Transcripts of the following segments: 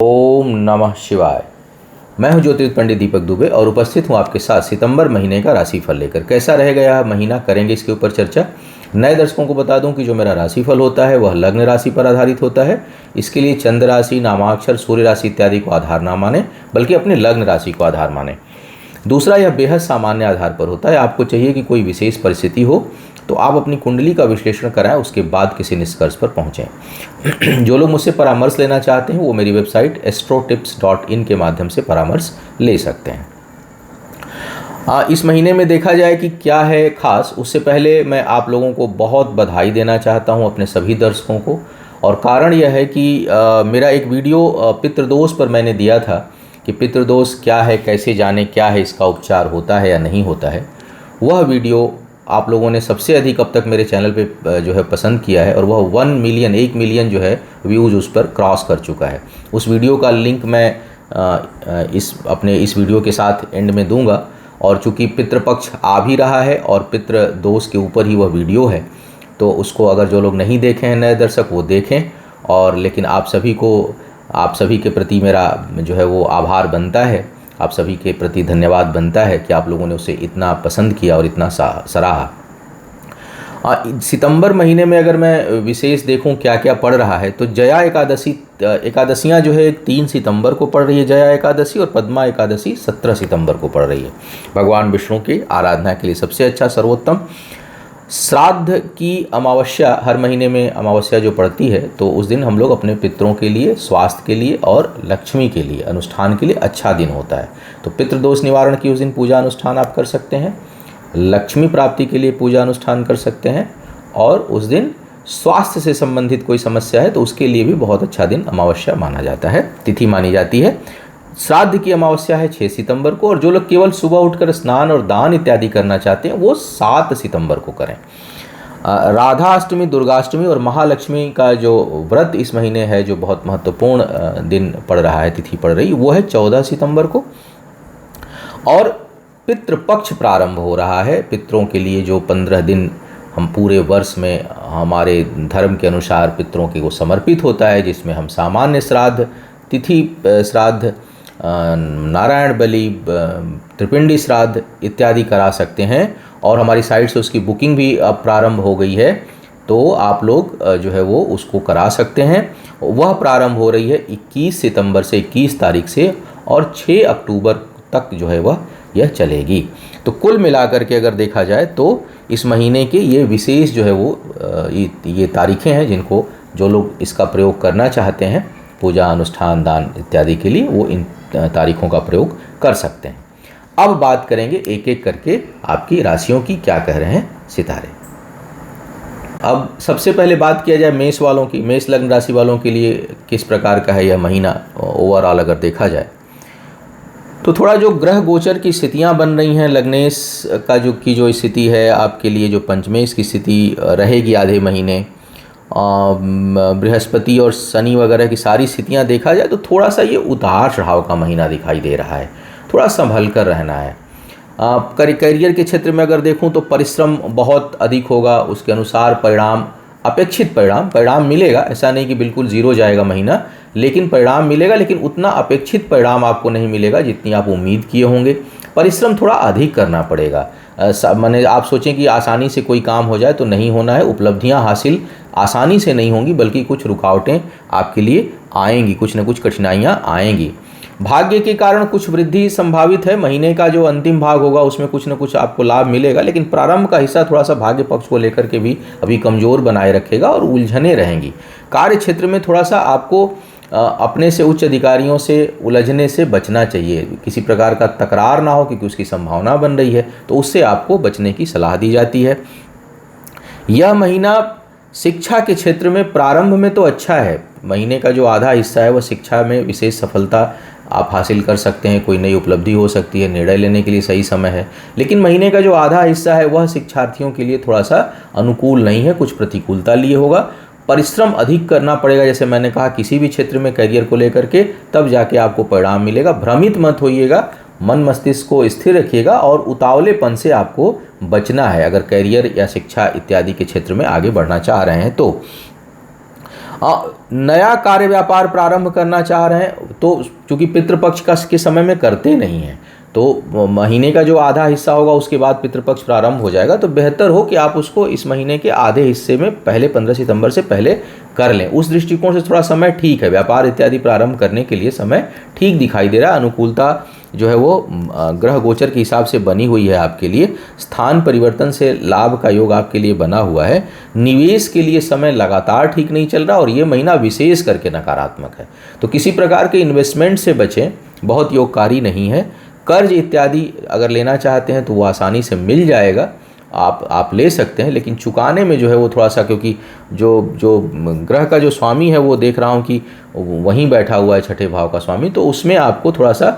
ओम नमः शिवाय। मैं हूं ज्योतिष पंडित दीपक दुबे और उपस्थित हूं आपके साथ सितंबर महीने का राशिफल लेकर। कैसा रहेगा यह महीना, करेंगे इसके ऊपर चर्चा। नए दर्शकों को बता दूं कि जो मेरा राशिफल होता है वह लग्न राशि पर आधारित होता है। इसके लिए चंद्र राशि, नामाक्षर, सूर्य राशि इत्यादि को आधार ना माने, बल्कि अपने लग्न राशि को आधार माने। दूसरा, यह बेहद सामान्य आधार पर होता है। आपको चाहिए कि कोई विशेष परिस्थिति हो तो आप अपनी कुंडली का विश्लेषण कराएं, उसके बाद किसी निष्कर्ष पर पहुंचें। जो लोग मुझसे परामर्श लेना चाहते हैं वो मेरी वेबसाइट astrotips.in के माध्यम से परामर्श ले सकते हैं। इस महीने में देखा जाए कि क्या है खास, उससे पहले मैं आप लोगों को बहुत बधाई देना चाहता हूं, अपने सभी दर्शकों को। और कारण यह है कि मेरा एक वीडियो पितृदोष पर मैंने दिया था कि पितृदोष क्या है, कैसे जाने, क्या है इसका उपचार, होता है या नहीं होता है। वह वीडियो आप लोगों ने सबसे अधिक अब तक मेरे चैनल पे जो है पसंद किया है और वह 1 मिलियन जो है व्यूज़ उस पर क्रॉस कर चुका है। उस वीडियो का लिंक मैं इस वीडियो के साथ एंड में दूंगा। और चूँकि पितृपक्ष आ भी रहा है और पितृ दोष के ऊपर ही वह वीडियो है, तो उसको अगर जो लोग नहीं देखे हैं नए दर्शक वो देखें। और लेकिन आप सभी के प्रति मेरा जो है वो आभार बनता है, आप सभी के प्रति धन्यवाद बनता है कि आप लोगों ने उसे इतना पसंद किया और इतना सराहा। सितंबर महीने में अगर मैं विशेष देखूं क्या क्या पड़ रहा है, तो जया एकादशियां जो है 3 सितंबर को पड़ रही है जया एकादशी, और पद्मा एकादशी 17 सितंबर को पड़ रही है। भगवान विष्णु की आराधना के लिए सबसे अच्छा सर्वोत्तम। श्राद्ध की अमावस्या, हर महीने में अमावस्या जो पड़ती है तो उस दिन हम लोग अपने पितरों के लिए, स्वास्थ्य के लिए और लक्ष्मी के लिए, अनुष्ठान के लिए अच्छा दिन होता है। तो पितृदोष निवारण की उस दिन पूजा अनुष्ठान आप कर सकते हैं, लक्ष्मी प्राप्ति के लिए पूजा अनुष्ठान कर सकते हैं, और उस दिन स्वास्थ्य से संबंधित कोई समस्या है तो उसके लिए भी बहुत अच्छा दिन अमावस्या माना जाता है, तिथि मानी जाती है। श्राद्ध की अमावस्या है 6 सितंबर को, और जो लोग केवल सुबह उठकर स्नान और दान इत्यादि करना चाहते हैं वो 7 सितंबर को करें। राधा अष्टमी, दुर्गाष्टमी और महालक्ष्मी का जो व्रत इस महीने है, जो बहुत महत्वपूर्ण दिन पड़ रहा है, तिथि पड़ रही, वो है 14 सितंबर को। और पितृपक्ष प्रारंभ हो रहा है। पितरों के लिए जो 15 दिन हम पूरे वर्ष में हमारे धर्म के अनुसार पितरों के को समर्पित होता है, जिसमें हम सामान्य श्राद्ध, तिथि श्राद्ध, नारायण बलि, त्रिपिंडी श्राद्ध इत्यादि करा सकते हैं। और हमारी साइट से उसकी बुकिंग भी अब प्रारंभ हो गई है, तो आप लोग जो है वो उसको करा सकते हैं। वह प्रारंभ हो रही है 21 सितंबर से, 21 तारीख से, और 6 अक्टूबर तक जो है वह यह चलेगी। तो कुल मिलाकर के अगर देखा जाए तो इस महीने के ये विशेष जो है वो ये तारीखें हैं जिनको जो लोग इसका प्रयोग करना चाहते हैं पूजा, अनुष्ठान, दान इत्यादि के लिए, वो इन तारीखों का प्रयोग कर सकते हैं। अब बात करेंगे एक एक करके आपकी राशियों की, क्या कह रहे हैं सितारे। अब सबसे पहले बात किया जाए मेष वालों की। मेष लग्न राशि वालों के लिए किस प्रकार का है यह महीना ओवरऑल अगर देखा जाए तो थोड़ा जो ग्रह गोचर की स्थितियां बन रही हैं, लग्नेश का जो स्थिति है आपके लिए, जो पंचमेश की स्थिति रहेगी आधे महीने, बृहस्पति और शनि वगैरह की सारी स्थितियां देखा जाए तो थोड़ा सा ये उतार चढ़ाव का महीना दिखाई दे रहा है। थोड़ा संभल कर रहना है। करियर के क्षेत्र में अगर देखूं तो परिश्रम बहुत अधिक होगा, उसके अनुसार परिणाम, अपेक्षित परिणाम मिलेगा। ऐसा नहीं कि बिल्कुल ज़ीरो जाएगा महीना, लेकिन परिणाम मिलेगा, लेकिन उतना अपेक्षित परिणाम आपको नहीं मिलेगा जितनी आप उम्मीद किए होंगे। परिश्रम थोड़ा अधिक करना पड़ेगा। माने आप सोचें कि आसानी से कोई काम हो जाए तो नहीं होना है। उपलब्धियां हासिल आसानी से नहीं होंगी, बल्कि कुछ रुकावटें आपके लिए आएंगी, कुछ न कुछ कठिनाइयां आएंगी। भाग्य के कारण कुछ वृद्धि संभावित है। महीने का जो अंतिम भाग होगा उसमें कुछ न कुछ आपको लाभ मिलेगा, लेकिन प्रारंभ का हिस्सा थोड़ा सा भाग्य पक्ष को लेकर के भी अभी कमज़ोर बनाए रखेगा और उलझने रहेंगी। कार्य क्षेत्र में थोड़ा सा आपको अपने से उच्च अधिकारियों से उलझने से बचना चाहिए। किसी प्रकार का तकरार ना हो, क्योंकि उसकी संभावना बन रही है, तो उससे आपको बचने की सलाह दी जाती है। यह महीना शिक्षा के क्षेत्र में प्रारंभ में तो अच्छा है। महीने का जो आधा हिस्सा है वह शिक्षा में विशेष सफलता आप हासिल कर सकते हैं, कोई नई उपलब्धि हो सकती है, निर्णय लेने के लिए सही समय है। लेकिन महीने का जो आधा हिस्सा है वह शिक्षार्थियों के लिए थोड़ा सा अनुकूल नहीं है, कुछ प्रतिकूलता लिए होगा। परिश्रम अधिक करना पड़ेगा, जैसे मैंने कहा किसी भी क्षेत्र में करियर को लेकर के, तब जाके आपको परिणाम मिलेगा। भ्रमित मत होइएगा, मन मस्तिष्क को स्थिर रखिएगा और उतावलेपन से आपको बचना है अगर करियर या शिक्षा इत्यादि के क्षेत्र में आगे बढ़ना चाह रहे हैं तो। नया कार्य व्यापार प्रारंभ करना चाह रहे हैं तो चूंकि पितृपक्ष का के समय में करते नहीं हैं, तो महीने का जो आधा हिस्सा होगा उसके बाद पितृपक्ष प्रारंभ हो जाएगा, तो बेहतर हो कि आप उसको इस महीने के आधे हिस्से में पहले 15 सितंबर से पहले कर लें। उस दृष्टिकोण से थोड़ा समय ठीक है, व्यापार इत्यादि प्रारंभ करने के लिए समय ठीक दिखाई दे रहा है। अनुकूलता जो है वो ग्रह गोचर के हिसाब से बनी हुई है आपके लिए। स्थान परिवर्तन से लाभ का योग आपके लिए बना हुआ है। निवेश के लिए समय लगातार ठीक नहीं चल रहा और ये महीना विशेष करके नकारात्मक है, तो किसी प्रकार के इन्वेस्टमेंट से बचें, बहुत योगकारी नहीं है। कर्ज इत्यादि अगर लेना चाहते हैं तो वो आसानी से मिल जाएगा, आप ले सकते हैं, लेकिन चुकाने में जो है वो थोड़ा सा, क्योंकि जो ग्रह का जो स्वामी है वो देख रहा हूँ कि वहीं बैठा हुआ है छठे भाव का स्वामी, तो उसमें आपको थोड़ा सा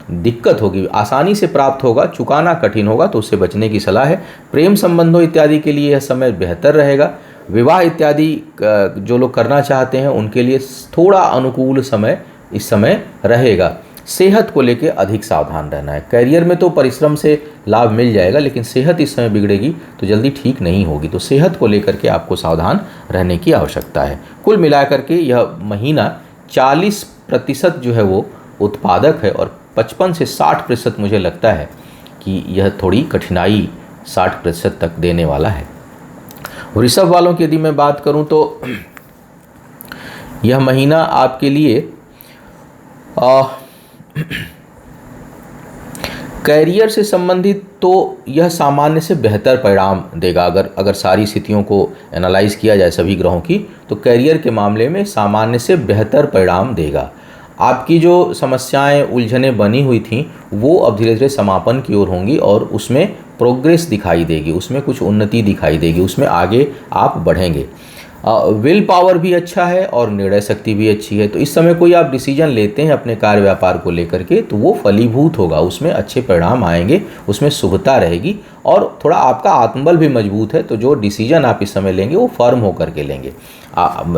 दिक्कत होगी। आसानी से प्राप्त होगा, चुकाना कठिन होगा, तो उससे बचने की सलाह है। प्रेम संबंधों इत्यादि के लिए यह समय बेहतर रहेगा। विवाह इत्यादि जो लोग करना चाहते हैं उनके लिए थोड़ा अनुकूल समय इस समय रहेगा। सेहत को लेकर अधिक सावधान रहना है। करियर में तो परिश्रम से लाभ मिल जाएगा, लेकिन सेहत इस समय बिगड़ेगी तो जल्दी ठीक नहीं होगी, तो सेहत को लेकर के आपको सावधान रहने की आवश्यकता है। कुल मिलाकर के यह महीना 40% जो है वो उत्पादक है और 55 से 60% मुझे लगता है कि यह थोड़ी कठिनाई 60% तक देने वाला है। वृषभ वालों की यदि मैं बात करूं तो यह महीना आपके लिए कैरियर से संबंधित तो यह सामान्य से बेहतर परिणाम देगा। अगर सारी स्थितियों को एनालाइज किया जाए सभी ग्रहों की, तो कैरियर के मामले में सामान्य से बेहतर परिणाम देगा। आपकी जो समस्याएं उलझनें बनी हुई थीं वो अब धीरे धीरे समापन की ओर होंगी और उसमें प्रोग्रेस दिखाई देगी, उसमें कुछ उन्नति दिखाई देगी, उसमें आगे आप बढ़ेंगे। विल पावर भी अच्छा है और निर्णय शक्ति भी अच्छी है, तो इस समय कोई आप डिसीजन लेते हैं अपने कार्य व्यापार को लेकर के तो वो फलीभूत होगा, उसमें अच्छे परिणाम आएंगे, उसमें शुभता रहेगी और थोड़ा आपका आत्मबल भी मजबूत है, तो जो डिसीजन आप इस समय लेंगे वो फर्म होकर के लेंगे।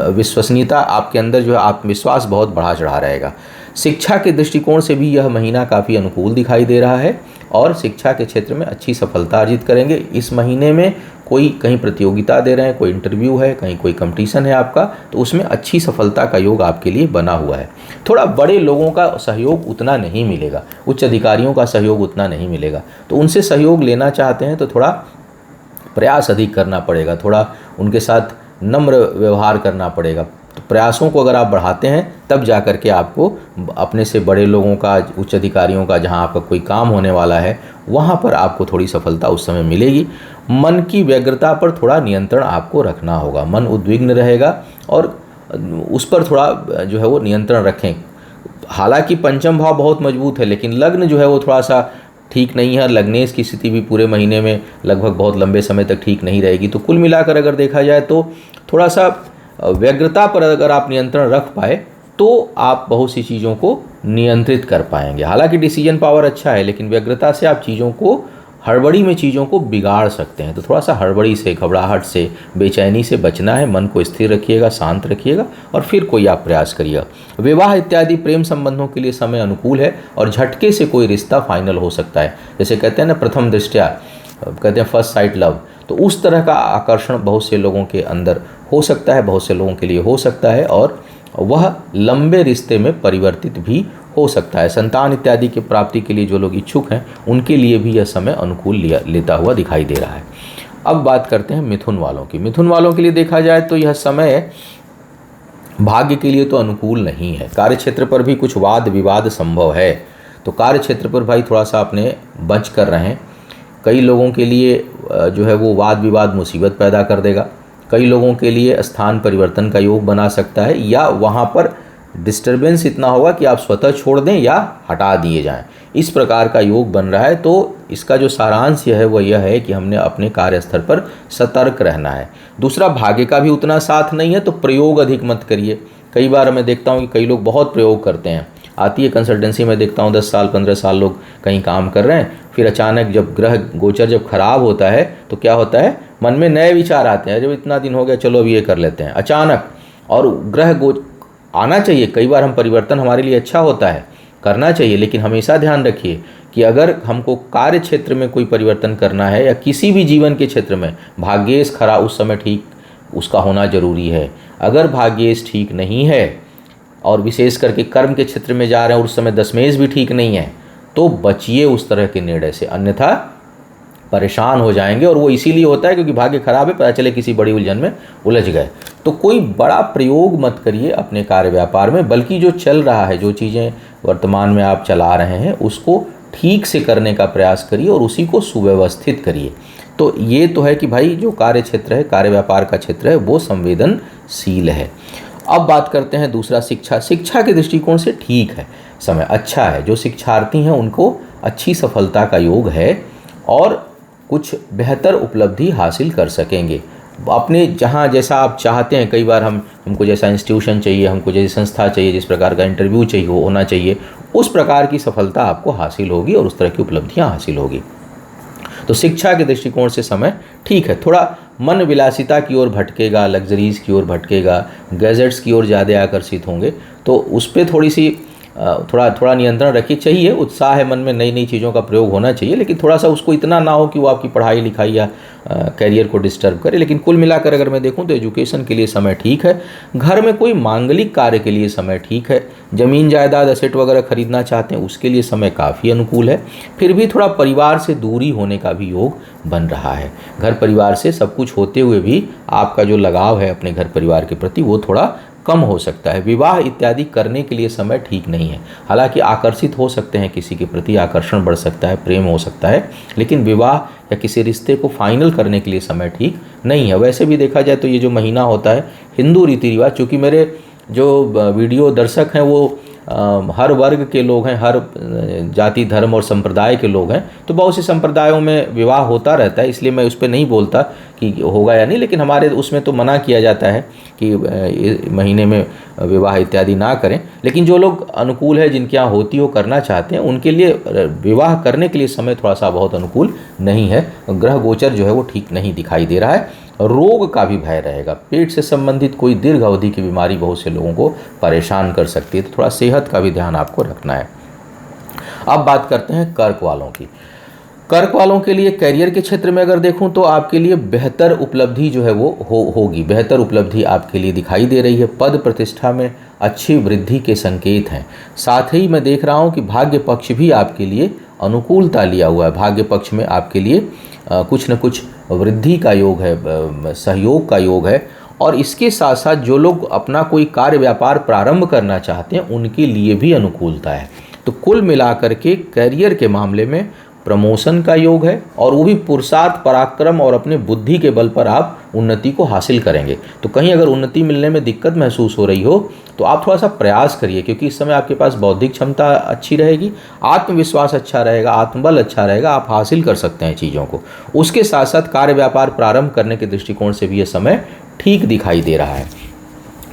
विश्वसनीयता आपके अंदर जो है आत्मविश्वास बहुत बढ़ा चढ़ा रहेगा। शिक्षा के दृष्टिकोण से भी यह महीना काफ़ी अनुकूल दिखाई दे रहा है और शिक्षा के क्षेत्र में अच्छी सफलता अर्जित करेंगे। इस महीने में कोई कहीं प्रतियोगिता दे रहे हैं, कोई इंटरव्यू है, कहीं कोई कंपटीशन है आपका, तो उसमें अच्छी सफलता का योग आपके लिए बना हुआ है। थोड़ा बड़े लोगों का सहयोग उतना नहीं मिलेगा, उच्च अधिकारियों का सहयोग उतना नहीं मिलेगा, तो उनसे सहयोग लेना चाहते हैं तो थोड़ा प्रयास अधिक करना पड़ेगा, थोड़ा उनके साथ नम्र व्यवहार करना पड़ेगा। तो प्रयासों को अगर आप बढ़ाते हैं तब जा कर के आपको अपने से बड़े लोगों का, उच्च अधिकारियों का, जहां आपका कोई काम होने वाला है वहां पर आपको थोड़ी सफलता उस समय मिलेगी। मन की व्यग्रता पर थोड़ा नियंत्रण आपको रखना होगा, मन उद्विग्न रहेगा और उस पर थोड़ा जो है वो नियंत्रण रखें। हालांकि पंचम भाव बहुत मजबूत है, लेकिन लग्न जो है वो थोड़ा सा ठीक नहीं है। लग्नेश की स्थिति भी पूरे महीने में लगभग बहुत लंबे समय तक ठीक नहीं रहेगी। तो कुल मिलाकर अगर देखा जाए तो थोड़ा सा व्यग्रता पर अगर आप नियंत्रण रख पाए तो आप बहुत सी चीज़ों को नियंत्रित कर पाएंगे। हालांकि डिसीजन पावर अच्छा है, लेकिन व्यग्रता से आप चीज़ों को, हड़बड़ी में चीज़ों को बिगाड़ सकते हैं। तो थोड़ा सा हड़बड़ी से, घबराहट से, बेचैनी से बचना है। मन को स्थिर रखिएगा, शांत रखिएगा और फिर कोई आप प्रयास करिएगा। विवाह इत्यादि प्रेम संबंधों के लिए समय अनुकूल है और झटके से कोई रिश्ता फाइनल हो सकता है। जैसे कहते हैं ना, प्रथम दृष्टया, कहते हैं फर्स्ट साइट लव, तो उस तरह का आकर्षण बहुत से लोगों के अंदर हो सकता है, बहुत से लोगों के लिए हो सकता है और वह लंबे रिश्ते में परिवर्तित भी हो सकता है। संतान इत्यादि की प्राप्ति के लिए जो लोग इच्छुक हैं उनके लिए भी यह समय अनुकूल लेता हुआ दिखाई दे रहा है। अब बात करते हैं मिथुन वालों की। मिथुन वालों के लिए देखा जाए तो यह समय भाग्य के लिए तो अनुकूल नहीं है। कार्यक्षेत्र पर भी कुछ वाद विवाद संभव है, तो कार्यक्षेत्र पर भाई थोड़ा सा अपने बच कर रहें। कई लोगों के लिए जो है वो वाद विवाद मुसीबत पैदा कर देगा। कई लोगों के लिए स्थान परिवर्तन का योग बना सकता है, या वहाँ पर डिस्टरबेंस इतना होगा कि आप स्वतः छोड़ दें या हटा दिए जाएं। इस प्रकार का योग बन रहा है। तो इसका जो सारांश यह है वह यह है कि हमने अपने कार्यस्थल पर सतर्क रहना है। दूसरा, भाग्य का भी उतना साथ नहीं है, तो प्रयोग अधिक मत करिए। कई बार मैं देखता हूँ कि कई लोग बहुत प्रयोग करते हैं। आती है कंसल्टेंसी में, देखता हूँ 10 साल 15 साल लोग कहीं काम कर रहे हैं, फिर अचानक जब ग्रह गोचर जब खराब होता है तो क्या होता है, मन में नए विचार आते हैं, जब इतना दिन हो गया चलो अब ये कर लेते हैं अचानक। और ग्रह आना चाहिए, कई बार हम परिवर्तन हमारे लिए अच्छा होता है, करना चाहिए, लेकिन हमेशा ध्यान रखिए कि अगर हमको कार्य क्षेत्र में कोई परिवर्तन करना है या किसी भी जीवन के क्षेत्र में, भाग्येश खरा उस समय ठीक उसका होना जरूरी है। अगर भाग्येश ठीक नहीं है और विशेष करके कर्म के क्षेत्र में जा रहे हैं और उस समय दशमेश भी ठीक नहीं है, तो बचिए उस तरह के निर्णय से, अन्यथा परेशान हो जाएंगे। और वो इसीलिए होता है क्योंकि भाग्य खराब है, पता चले किसी बड़ी उलझन में उलझ गए। तो कोई बड़ा प्रयोग मत करिए अपने कार्य व्यापार में, बल्कि जो चल रहा है, जो चीज़ें वर्तमान में आप चला रहे हैं, उसको ठीक से करने का प्रयास करिए और उसी को सुव्यवस्थित करिए। तो ये तो है कि भाई जो कार्य क्षेत्र है, कार्य व्यापार का क्षेत्र है, वो संवेदनशील है। अब बात करते हैं दूसरा, शिक्षा। शिक्षा के दृष्टिकोण से ठीक है, समय अच्छा है। जो शिक्षार्थी हैं उनको अच्छी सफलता का योग है और कुछ बेहतर उपलब्धि हासिल कर सकेंगे अपने जहाँ जैसा आप चाहते हैं। कई बार हमको जैसा इंस्टीट्यूशन चाहिए, हमको जैसी संस्था चाहिए, जिस प्रकार का इंटरव्यू चाहिए होना चाहिए, उस प्रकार की सफलता आपको हासिल होगी और उस तरह की उपलब्धियाँ हासिल होगी। तो शिक्षा के दृष्टिकोण से समय ठीक है। थोड़ा मन विलासिता की ओर भटकेगा, लग्जरीज़ की ओर भटकेगा, गैजेट्स की ओर ज़्यादा आकर्षित होंगे, तो उस पर थोड़ा नियंत्रण रखिए। चाहिए उत्साह है मन में, नई नई चीज़ों का प्रयोग होना चाहिए, लेकिन थोड़ा सा उसको इतना ना हो कि वो आपकी पढ़ाई लिखाई या करियर को डिस्टर्ब करे। लेकिन कुल मिलाकर अगर मैं देखूं तो एजुकेशन के लिए समय ठीक है। घर में कोई मांगलिक कार्य के लिए समय ठीक है। ज़मीन जायदाद एसेट वगैरह खरीदना चाहते हैं उसके लिए समय काफ़ी अनुकूल है। फिर भी थोड़ा परिवार से दूरी होने का भी योग बन रहा है। घर परिवार से सब कुछ होते हुए भी आपका जो लगाव है अपने घर परिवार के प्रति वो थोड़ा कम हो सकता है। विवाह इत्यादि करने के लिए समय ठीक नहीं है। हालांकि आकर्षित हो सकते हैं, किसी के प्रति आकर्षण बढ़ सकता है, प्रेम हो सकता है, लेकिन विवाह या किसी रिश्ते को फाइनल करने के लिए समय ठीक नहीं है। वैसे भी देखा जाए तो ये जो महीना होता है हिंदू रीति रिवाज, चूँकि मेरे जो वीडियो दर्शक हैं वो हर वर्ग के लोग हैं, हर जाति धर्म और संप्रदाय के लोग हैं, तो बहुत से संप्रदायों में विवाह होता रहता है, इसलिए मैं उस पर नहीं बोलता कि होगा या नहीं, लेकिन हमारे उसमें तो मना किया जाता है कि महीने में विवाह इत्यादि ना करें। लेकिन जो लोग अनुकूल है, जिनके यहाँ होती हो, करना चाहते हैं, उनके लिए विवाह करने के लिए समय थोड़ा सा बहुत अनुकूल नहीं है। ग्रह गोचर जो है वो ठीक नहीं दिखाई दे रहा है। रोग का भी भय रहेगा। पेट से संबंधित कोई दीर्घ अवधि की बीमारी बहुत से लोगों को परेशान कर सकती है, तो थोड़ा सेहत का भी ध्यान आपको रखना है। अब बात करते हैं कर्क वालों की। कर्क वालों के लिए करियर के क्षेत्र में अगर देखूं तो आपके लिए बेहतर उपलब्धि जो है वो होगी। बेहतर उपलब्धि आपके लिए दिखाई दे रही है। पद प्रतिष्ठा में अच्छी वृद्धि के संकेत हैं। साथ ही मैं देख रहा हूं कि भाग्य पक्ष भी आपके लिए अनुकूलता लिया हुआ है। भाग्य पक्ष में आपके लिए कुछ न कुछ वृद्धि का योग है, सहयोग का योग है। और इसके साथ साथ जो लोग अपना कोई कार्य व्यापार प्रारंभ करना चाहते हैं उनके लिए भी अनुकूलता है। तो कुल मिलाकर के करियर के मामले में प्रमोशन का योग है, और वो भी पुरुषार्थ, पराक्रम और अपने बुद्धि के बल पर आप उन्नति को हासिल करेंगे। तो कहीं अगर उन्नति मिलने में दिक्कत महसूस हो रही हो तो आप थोड़ा सा प्रयास करिए, क्योंकि इस समय आपके पास बौद्धिक क्षमता अच्छी रहेगी, आत्मविश्वास अच्छा रहेगा, आत्मबल अच्छा रहेगा, आप हासिल कर सकते हैं चीज़ों को। उसके साथ साथ कार्य व्यापार प्रारंभ करने के दृष्टिकोण से भी ये समय ठीक दिखाई दे रहा है।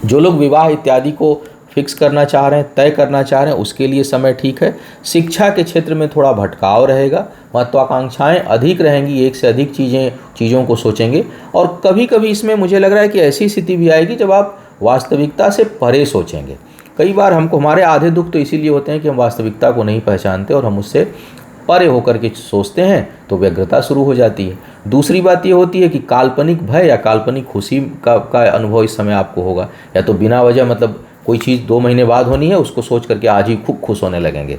जो लोग विवाह इत्यादि को फिक्स करना चाह रहे हैं, तय करना चाह रहे हैं, उसके लिए समय ठीक है। शिक्षा के क्षेत्र में थोड़ा भटकाव रहेगा, महत्वाकांक्षाएं अधिक रहेंगी, एक से अधिक चीज़ों को सोचेंगे। और कभी कभी इसमें मुझे लग रहा है कि ऐसी स्थिति भी आएगी जब आप वास्तविकता से परे सोचेंगे। कई बार हमारे आधे दुख तो इसीलिए होते हैं कि हम वास्तविकता को नहीं पहचानते और हम उससे परे होकर के सोचते हैं, तो व्यग्रता शुरू हो जाती है। दूसरी बात ये होती है कि काल्पनिक भय या काल्पनिक खुशी का अनुभव इस समय आपको होगा। या तो बिना वजह, मतलब कोई चीज़ 2 महीने बाद होनी है, उसको सोच करके आज ही खूब खुश होने लगेंगे।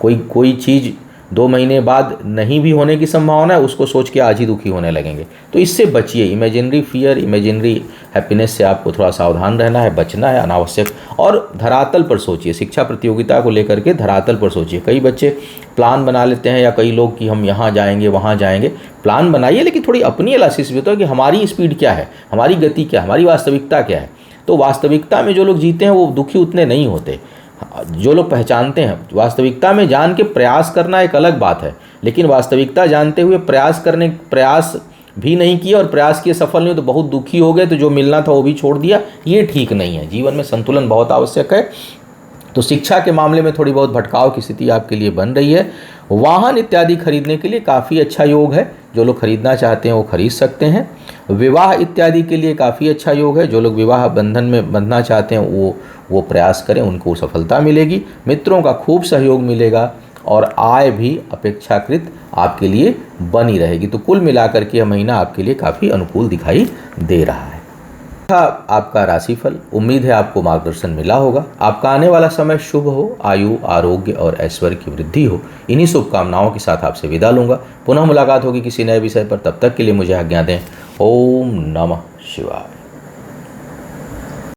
कोई चीज़ 2 महीने बाद नहीं भी होने की संभावना है, उसको सोच के आज ही दुखी होने लगेंगे। तो इससे बचिए। इमेजिनरी फियर, इमेजिनरी हैप्पीनेस से आपको थोड़ा सावधान रहना है, बचना है अनावश्यक। और धरातल पर सोचिए। शिक्षा प्रतियोगिता को लेकर के धरातल पर सोचिए। कई बच्चे प्लान बना लेते हैं, या कई लोग कि हम यहाँ जाएंगे वहाँ जाएंगे। प्लान बनाइए, लेकिन थोड़ी अपनी एनालिसिस भी तो है कि हमारी स्पीड क्या है, हमारी गति क्या है, हमारी वास्तविकता क्या है। तो वास्तविकता में जो लोग जीते हैं वो दुखी उतने नहीं होते। जो लोग पहचानते हैं, वास्तविकता में जान के प्रयास करना एक अलग बात है, लेकिन वास्तविकता जानते हुए प्रयास भी नहीं किया और प्रयास किए सफल नहीं हो तो बहुत दुखी हो गए, तो जो मिलना था वो भी छोड़ दिया, ये ठीक नहीं है। जीवन में संतुलन बहुत आवश्यक है। तो शिक्षा के मामले में थोड़ी बहुत भटकाव की स्थिति आपके लिए बन रही है। वाहन इत्यादि खरीदने के लिए काफ़ी अच्छा योग है। जो लोग खरीदना चाहते हैं वो खरीद सकते हैं। विवाह इत्यादि के लिए काफ़ी अच्छा योग है। जो लोग विवाह बंधन में बंधना चाहते हैं वो प्रयास करें, उनको सफलता मिलेगी। मित्रों का खूब सहयोग मिलेगा और आय भी अपेक्षाकृत आपके लिए बनी रहेगी। तो कुल मिलाकर के यह महीना आपके लिए काफ़ी अनुकूल दिखाई दे रहा है। था आपका राशिफल। उम्मीद है आपको मार्गदर्शन मिला होगा। आपका आने वाला समय शुभ हो, आयु आरोग्य और ऐश्वर्य की वृद्धि हो। इन्हीं शुभकामनाओं के साथ आपसे विदा लूंगा। पुनः मुलाकात होगी किसी नए विषय पर। तब तक के लिए मुझे आज्ञा दें। ओम नमः शिवाय।